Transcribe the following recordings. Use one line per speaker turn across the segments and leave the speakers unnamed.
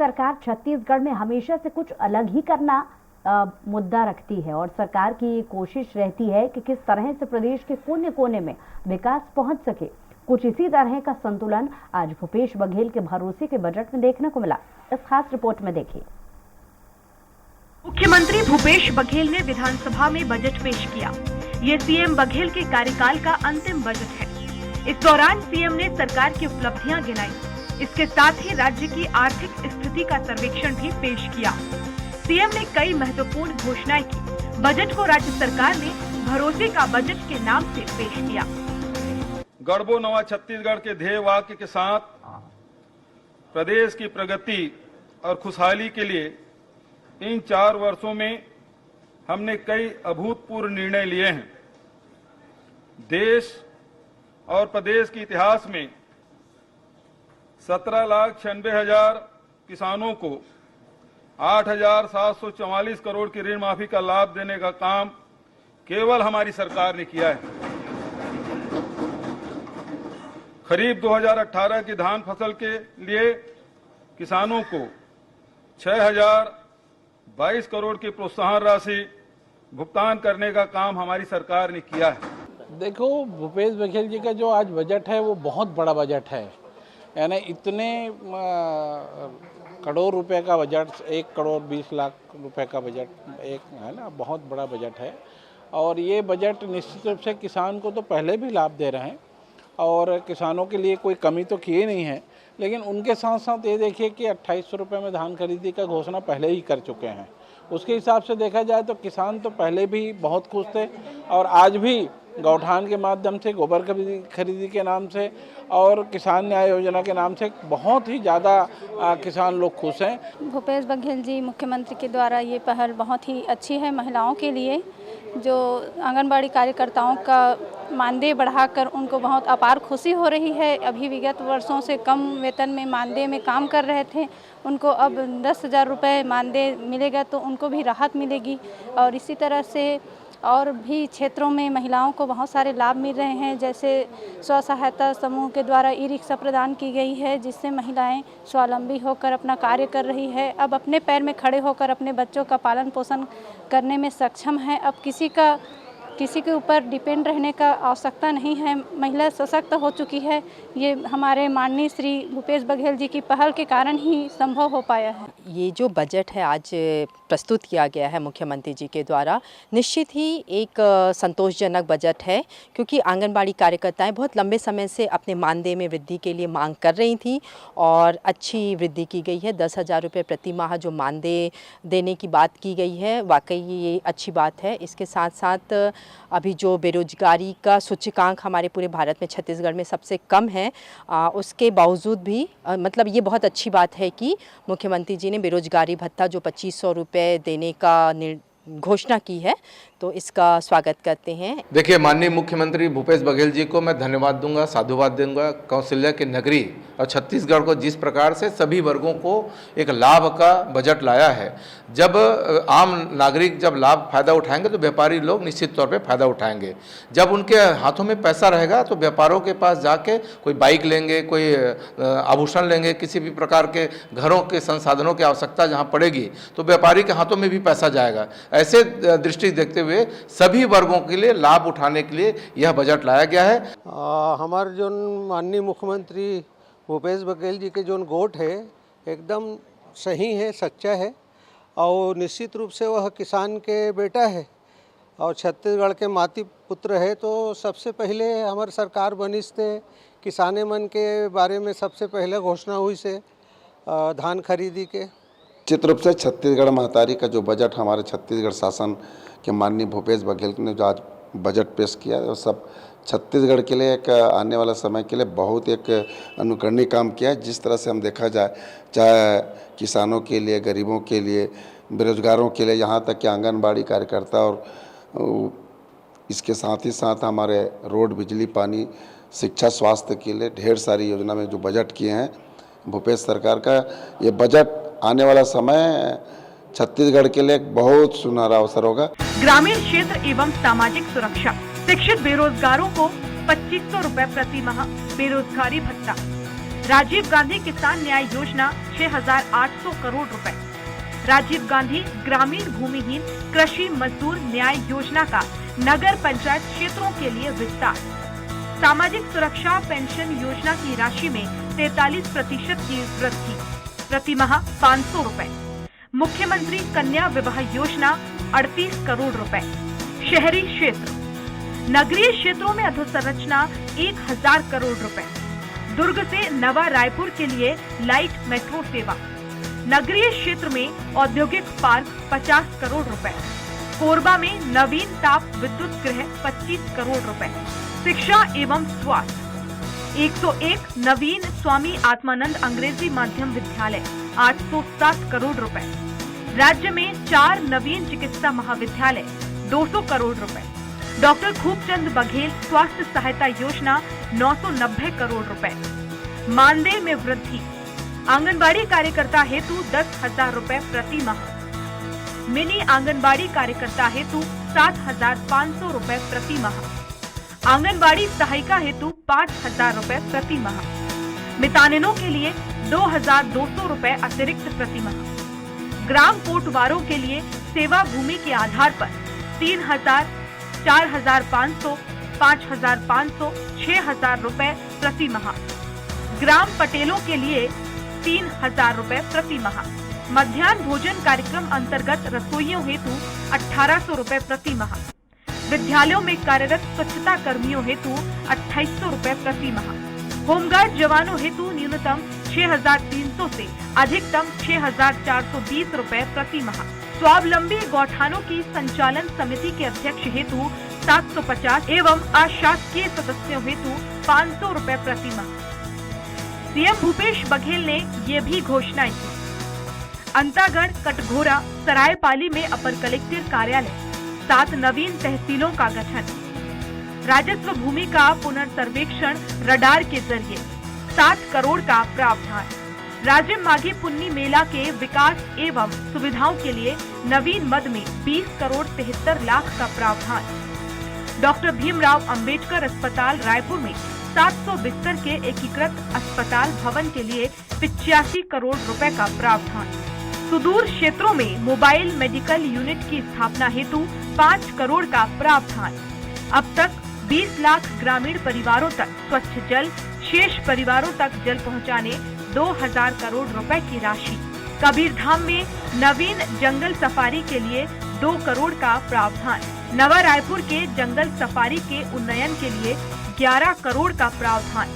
सरकार छत्तीसगढ़ में हमेशा से कुछ अलग ही करना मुद्दा रखती है और सरकार की कोशिश रहती है कि किस तरह से प्रदेश के कोने कोने में विकास पहुंच सके। कुछ इसी तरह का संतुलन आज भूपेश बघेल के भरोसे के बजट में देखने को मिला। इस खास रिपोर्ट में देखिए।
मुख्यमंत्री भूपेश बघेल ने विधानसभा में बजट पेश किया। ये सीएम बघेल के कार्यकाल का अंतिम बजट है। इस दौरान सीएम ने सरकार की उपलब्धियां गिनाई। इसके साथ ही राज्य की आर्थिक स्थिति का सर्वेक्षण भी पेश किया। सीएम ने कई महत्वपूर्ण घोषणाएं की। बजट को राज्य सरकार ने भरोसे का बजट के नाम से पेश किया।
गढ़बो नवा छत्तीसगढ़ के ध्येय वाक्य के साथ प्रदेश की प्रगति और खुशहाली के लिए इन 4 वर्षों में हमने कई अभूतपूर्व निर्णय लिए हैं। देश और प्रदेश के इतिहास में 17,96,000 किसानों को 8,744 करोड़ की ऋण माफी का लाभ देने का काम केवल हमारी सरकार ने किया है। खरीफ 2018 की धान फसल के लिए किसानों को 6,022 करोड़ की प्रोत्साहन राशि भुगतान करने का काम हमारी सरकार ने किया है।
देखो, भूपेश बघेल जी का जो आज बजट है वो बहुत बड़ा बजट है। यानी इतने करोड़ रुपए का बजट, 1 करोड़ 20 लाख रुपए का बजट एक है ना, बहुत बड़ा बजट है। और ये बजट निश्चित रूप से किसान को तो पहले भी लाभ दे रहे हैं और किसानों के लिए कोई कमी तो किए नहीं है, लेकिन उनके साथ साथ ये देखिए कि 2800 रुपये में धान खरीदी का घोषणा पहले ही कर चुके हैं। उसके हिसाब से देखा जाए तो किसान तो पहले भी बहुत खुश थे और आज भी गौठान के माध्यम से, गोबर खरीदी के नाम से और किसान न्याय योजना के नाम से बहुत ही ज़्यादा किसान लोग खुश हैं।
भूपेश बघेल जी मुख्यमंत्री के द्वारा ये पहल बहुत ही अच्छी है महिलाओं के लिए, जो आंगनबाड़ी कार्यकर्ताओं का मानदेय बढ़ाकर उनको बहुत अपार खुशी हो रही है। अभी विगत वर्षों से कम वेतन में मानदेय में काम कर रहे थे, उनको अब 10,000 रुपये मानदेय मिलेगा तो उनको भी राहत मिलेगी। और इसी तरह से और भी क्षेत्रों में महिलाओं को बहुत सारे लाभ मिल रहे हैं, जैसे स्व सहायता समूह के द्वारा ई-रिक्शा प्रदान की गई है, जिससे महिलाएं स्वावलंबी होकर अपना कार्य कर रही है। अब अपने पैर में खड़े होकर अपने बच्चों का पालन पोषण करने में सक्षम है। अब किसी के ऊपर डिपेंड रहने का आवश्यकता नहीं है। महिला सशक्त हो चुकी है। ये हमारे माननीय श्री भूपेश बघेल जी की पहल के कारण ही संभव हो पाया है।
ये जो बजट है आज प्रस्तुत किया गया है मुख्यमंत्री जी के द्वारा, निश्चित ही एक संतोषजनक बजट है, क्योंकि आंगनबाड़ी कार्यकर्ताएं बहुत लंबे समय से अपने मानदेय में वृद्धि के लिए मांग कर रही थी और अच्छी वृद्धि की गई है। 10,000 रुपये प्रति माह जो मानदेय देने की बात की गई है, वाकई ये अच्छी बात है। इसके साथ साथ अभी जो बेरोजगारी का सूचकांक हमारे पूरे भारत में छत्तीसगढ़ में सबसे कम है, उसके बावजूद भी मतलब ये बहुत अच्छी बात है कि मुख्यमंत्री जी ने बेरोजगारी भत्ता जो 2,500 रुपये देने का घोषणा की है, तो इसका स्वागत करते हैं।
देखिए, माननीय मुख्यमंत्री भूपेश बघेल जी को मैं धन्यवाद दूंगा, साधुवाद दूंगा। कौशल्या की नगरी और छत्तीसगढ़ को जिस प्रकार से सभी वर्गों को एक लाभ का बजट लाया है। जब आम नागरिक जब लाभ फायदा उठाएंगे तो व्यापारी लोग निश्चित तौर पे फायदा उठाएंगे। जब उनके हाथों में पैसा रहेगा तो व्यापारों के पास जाके कोई बाइक लेंगे, कोई आभूषण लेंगे, किसी भी प्रकार के घरों के संसाधनों की आवश्यकता जहाँ पड़ेगी तो व्यापारी के हाथों में भी पैसा जाएगा। ऐसे दृष्टि देखते हुए सभी वर्गों के लिए लाभ उठाने के लिए यह बजट लाया गया है।
हमारे जो माननीय मुख्यमंत्री भूपेश बघेल जी के जो गोट है एकदम सही है, सच्चा है और निश्चित रूप से वह किसान के बेटा है और छत्तीसगढ़ के माती पुत्र है। तो सबसे पहले हमारी सरकार बनी से किसाने मन के बारे में सबसे पहले घोषणा हुई से धान खरीदी के।
निश्चित रूप से छत्तीसगढ़ महतारी का जो बजट हमारे छत्तीसगढ़ शासन के माननीय भूपेश बघेल ने जो आज बजट पेश किया है, वो सब छत्तीसगढ़ के लिए एक आने वाला समय के लिए बहुत एक अनुकरणीय काम किया है। जिस तरह से हम देखा जाए, चाहे किसानों के लिए, गरीबों के लिए, बेरोजगारों के लिए, यहाँ तक कि आंगनबाड़ी कार्यकर्ता और इसके साथ ही साथ हमारे रोड, बिजली, पानी, शिक्षा, स्वास्थ्य के लिए ढेर सारी योजना में जो बजट किए हैं भूपेश सरकार का, ये बजट आने वाला समय छत्तीसगढ़ के लिए एक बहुत सुनहरा अवसर होगा।
ग्रामीण क्षेत्र एवं सामाजिक सुरक्षा, शिक्षित बेरोजगारों को 2,500 रुपए प्रति माह बेरोजगारी भत्ता, राजीव गांधी किसान न्याय योजना 6,800 करोड़ रुपए। राजीव गांधी ग्रामीण भूमिहीन कृषि मजदूर न्याय योजना का नगर पंचायत क्षेत्रों के लिए विस्तार। सामाजिक सुरक्षा पेंशन योजना की राशि में 43% की वृद्धि, प्रति माह 500 रुपए। मुख्यमंत्री कन्या विवाह योजना 38 करोड़ रुपए। शहरी क्षेत्र, नगरीय क्षेत्रों में अधोसंरचना 1000 करोड़ रुपए। दुर्ग से नवा रायपुर के लिए लाइट मेट्रो सेवा। नगरीय क्षेत्र में औद्योगिक पार्क 50 करोड़ रुपए। कोरबा में नवीन ताप विद्युत गृह 25 करोड़ रुपए। शिक्षा एवं स्वास्थ्य 101 नवीन स्वामी आत्मानंद अंग्रेजी माध्यम विद्यालय 807 करोड़ रुपए। राज्य में 4 नवीन चिकित्सा महाविद्यालय 200 करोड़ रुपए। डॉक्टर खूबचंद बघेल स्वास्थ्य सहायता योजना 990 करोड़ रुपए। मानदेय में वृद्धि, आंगनबाड़ी कार्यकर्ता हेतु 10,000 रुपए प्रति माह। मिनी आंगनबाड़ी कार्यकर्ता हेतु 7,500 रुपए प्रति माह। आंगनबाड़ी सहायिका हेतु 5,000 रुपए प्रति माह। मितानिनों के लिए 2,200 रुपए अतिरिक्त प्रति माह। ग्राम कोटवारों के लिए सेवा भूमि के आधार पर 3,000, 4,500, 5,500, 6,000 रुपए प्रति माह। ग्राम पटेलों के लिए 3,000 रुपए प्रति माह। मध्याह्न भोजन कार्यक्रम अंतर्गत रसोइयों हेतु 1,800 रुपए प्रति माह। विद्यालयों में कार्यरत स्वच्छता कर्मियों हेतु 2,800 रुपए प्रति माह। होमगार्ड जवानों हेतु न्यूनतम 6,300 से अधिकतम 6,420 रुपए प्रति माह। स्वावलंबी गौठानों की संचालन समिति के अध्यक्ष हेतु 750 एवं अशासकीय सदस्यों हेतु 500 रुपए प्रति माह। सीएम भूपेश बघेल ने ये भी घोषणाएं की। अंतागढ़, कटघोरा, सरायपाली में अपर कलेक्टर कार्यालय, 7 नवीन तहसीलों का गठन। राजस्व भूमि का पुनर्सर्वेक्षण रडार के जरिए 60 करोड़ का प्रावधान। राजिम माघी पुन्नी मेला के विकास एवं सुविधाओं के लिए नवीन मद में 20 करोड़ 73 लाख का प्रावधान। डॉक्टर भीमराव अंबेडकर अस्पताल रायपुर में 700 बिस्तर के एकीकृत अस्पताल भवन के लिए 85 करोड़ रुपए का प्रावधान। सुदूर क्षेत्रों में मोबाइल मेडिकल यूनिट की स्थापना हेतु 5 करोड़ का प्रावधान। अब तक 20 लाख ग्रामीण परिवारों तक स्वच्छ जल, शेष परिवारों तक जल पहुंचाने 2,000 करोड़ रुपए की राशि। कबीरधाम में नवीन जंगल सफारी के लिए 2 करोड़ का प्रावधान। नवा रायपुर के जंगल सफारी के उन्नयन के लिए 11 करोड़ का प्रावधान।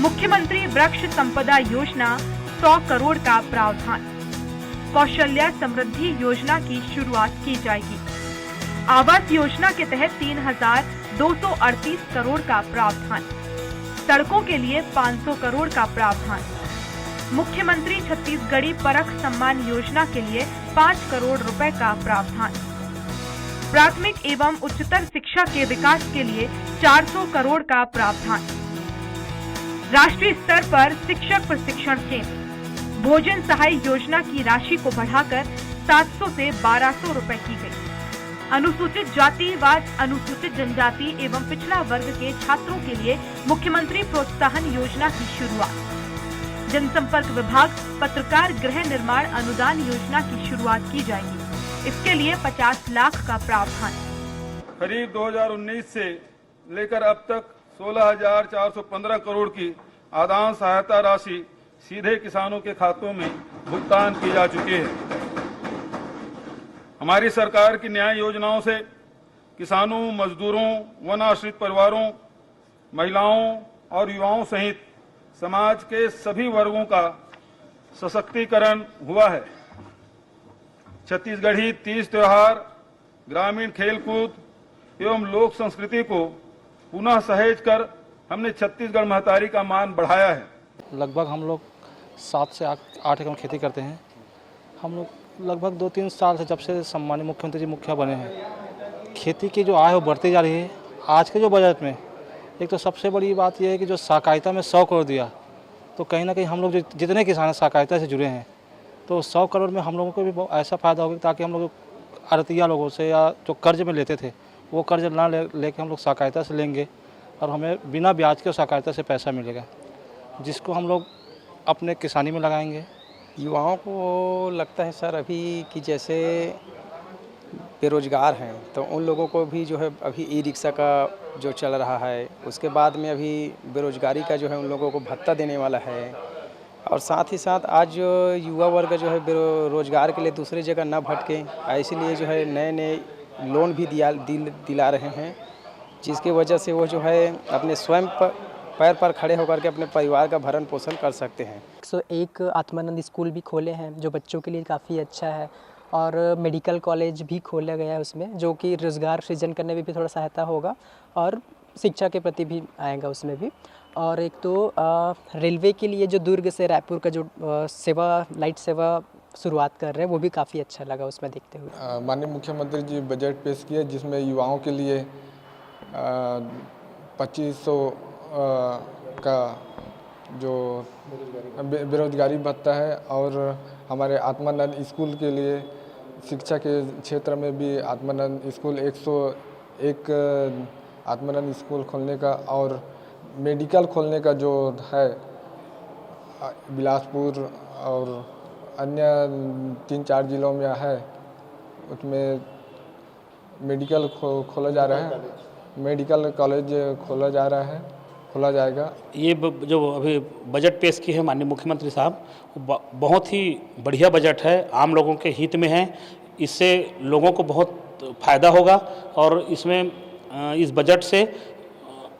मुख्यमंत्री वृक्ष संपदा योजना 100 करोड़ का प्रावधान। कौशल्या समृद्धि योजना की शुरुआत की जाएगी। आवास योजना के तहत 3,238 करोड़ का प्रावधान। सड़कों के लिए 500 करोड़ का प्रावधान। मुख्यमंत्री छत्तीसगढ़ी परख सम्मान योजना के लिए 5 करोड़ रुपए का प्रावधान। प्राथमिक एवं उच्चतर शिक्षा के विकास के लिए 400 करोड़ का प्रावधान। राष्ट्रीय स्तर पर शिक्षक प्रशिक्षण केंद्र। भोजन सहाय योजना की राशि को बढ़ाकर 700 से 1,200 रुपए की गई। अनुसूचित जाति व अनुसूचित जनजाति एवं पिछड़ा वर्ग के छात्रों के लिए मुख्यमंत्री प्रोत्साहन योजना की शुरुआत। जनसंपर्क विभाग पत्रकार गृह निर्माण अनुदान योजना की शुरुआत की जाएगी। इसके लिए 50 लाख का प्रावधान।
खरीफ 2019 से लेकर अब तक 16,415 करोड़ की आदान सहायता राशि सीधे किसानों के खातों में भुगतान की जा चुकी है। हमारी सरकार की न्याय योजनाओं से किसानों, मजदूरों, वन आश्रित परिवारों, महिलाओं और युवाओं सहित समाज के सभी वर्गों का सशक्तिकरण हुआ है। छत्तीसगढ़ी तीज त्योहार, ग्रामीण खेलकूद एवं लोक संस्कृति को पुनः सहेज कर हमने छत्तीसगढ़ महतारी का मान बढ़ाया है।
लगभग हम लोग 7 से 8 एकड़ खेती करते हैं। हम लोग लगभग 2-3 साल से, जब से सम्मानित मुख्यमंत्री जी मुखिया बने हैं, खेती की जो आय है वो बढ़ती जा रही है। आज के जो बजट में एक तो सबसे बड़ी बात यह है कि जो सहकारिता में 100 करोड़ दिया, तो कहीं ना कहीं हम लोग जो जितने किसान सहकारिता से जुड़े हैं, तो 100 करोड़ में हम लोगों को भी ऐसा फ़ायदा होगा ताकि हम लोग आड़तिया लोगों से या जो कर्ज में लेते थे वो कर्ज ना लेके हम लोग सहकारिता से लेंगे और हमें बिना ब्याज के सहकारिता से पैसा मिलेगा। जिसको हम लोग अपने किसानी में लगाएंगे।
युवाओं को लगता है सर अभी कि जैसे बेरोजगार हैं तो उन लोगों को भी जो है अभी ई रिक्शा का जो चल रहा है, उसके बाद में अभी बेरोजगारी का जो है उन लोगों को भत्ता देने वाला है। और साथ ही साथ आज जो युवा वर्ग जो है रोजगार के लिए दूसरी जगह ना भटके, इसीलिए जो है नए नए लोन भी दिला रहे हैं, जिसकी वजह से वो जो है अपने स्वयं पैर पर खड़े होकर के अपने परिवार का भरण पोषण कर सकते हैं।
101 आत्मानंद स्कूल भी खोले हैं जो बच्चों के लिए काफ़ी अच्छा है, और मेडिकल कॉलेज भी खोला गया है उसमें, जो कि रोज़गार सृजन करने में भी थोड़ा सहायता होगा और शिक्षा के प्रति भी आएगा उसमें भी। और एक तो रेलवे के लिए जो दुर्ग से रायपुर का जो सेवा लाइट सेवा शुरुआत कर रहे हैं वो भी काफ़ी अच्छा लगा उसमें देखते हुए।
माननीय मुख्यमंत्री जी बजट पेश किए जिसमें युवाओं के लिए 2500 का जो बेरोजगारी भत्ता है, और हमारे आत्मानंद स्कूल के लिए शिक्षा के क्षेत्र में भी आत्मानंद स्कूल 101 आत्मानंद स्कूल खोलने का, और मेडिकल खोलने का जो है बिलासपुर और अन्य 3-4 जिलों में है, उसमें मेडिकल खोला जा रहा है, मेडिकल कॉलेज खोला जाएगा।
ये जो अभी बजट पेश किए हैं माननीय मुख्यमंत्री साहब, बहुत ही बढ़िया बजट है, आम लोगों के हित में है, इससे लोगों को बहुत फ़ायदा होगा और इसमें इस बजट से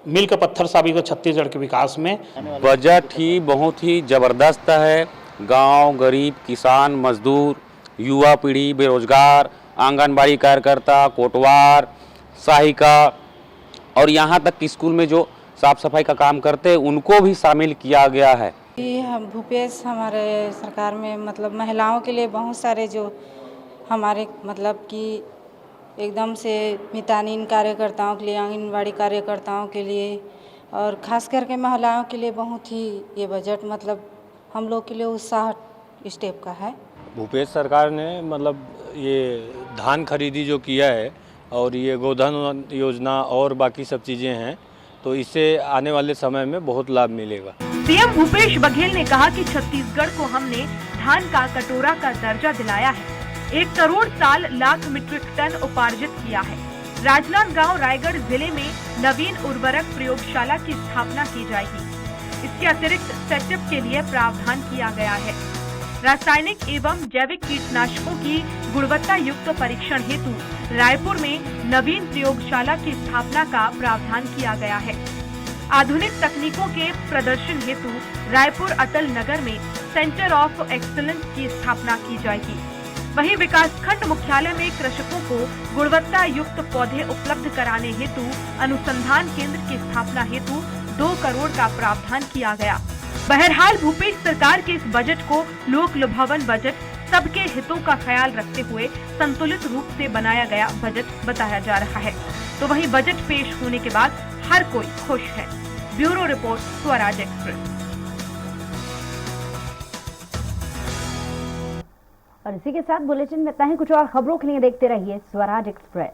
मील का पत्थर साबित हो छत्तीसगढ़ के विकास में।
बजट ही बहुत ही ज़बरदस्त है। गांव, गरीब, किसान, मजदूर, युवा पीढ़ी, बेरोजगार, आंगनबाड़ी कार्यकर्ता, कोटवार, सहायिका और यहाँ तक कि स्कूल में जो साफ सफाई का काम करते हैं उनको भी शामिल किया गया है।
हम भूपेश हमारे सरकार में मतलब महिलाओं के लिए बहुत सारे जो हमारे मतलब कि एकदम से मितानिन कार्यकर्ताओं के लिए, आंगनबाड़ी कार्यकर्ताओं के लिए और ख़ास करके महिलाओं के लिए बहुत ही ये बजट मतलब हम लोग के लिए उत्साह स्टेप का है।
भूपेश सरकार ने मतलब ये धान खरीदी जो किया है और ये गोधन योजना और बाकी सब चीज़ें हैं, तो इससे आने वाले समय में बहुत लाभ मिलेगा।
सीएम भूपेश बघेल ने कहा कि छत्तीसगढ़ को हमने धान का कटोरा का दर्जा दिलाया है, 1 करोड़ साल लाख मीट्रिक टन उपार्जित किया है। राजनांदगांव रायगढ़ जिले में नवीन उर्वरक प्रयोगशाला की स्थापना की जाएगी। इसके अतिरिक्त सेटअप के लिए प्रावधान किया गया है। रासायनिक एवं जैविक कीटनाशकों की गुणवत्ता युक्त परीक्षण हेतु रायपुर में नवीन प्रयोगशाला की स्थापना का प्रावधान किया गया है। आधुनिक तकनीकों के प्रदर्शन हेतु रायपुर अटल नगर में सेंटर ऑफ एक्सीलेंस की स्थापना की जाएगी। वहीं विकासखंड मुख्यालय में कृषकों को गुणवत्ता युक्त पौधे उपलब्ध कराने हेतु अनुसंधान केंद्र की स्थापना हेतु 2 करोड़ का प्रावधान किया गया। बहरहाल भूपेश सरकार के इस बजट को लोक लुभावन बजट, सबके हितों का ख्याल रखते हुए संतुलित रूप से बनाया गया बजट बताया जा रहा है। तो वहीं बजट पेश होने के बाद हर कोई खुश है। Bureau report, Swaraj express.
और इसी के साथ बुलेटिन में इतना ही। कुछ और खबरों के लिए देखते रहिए स्वराज एक्सप्रेस।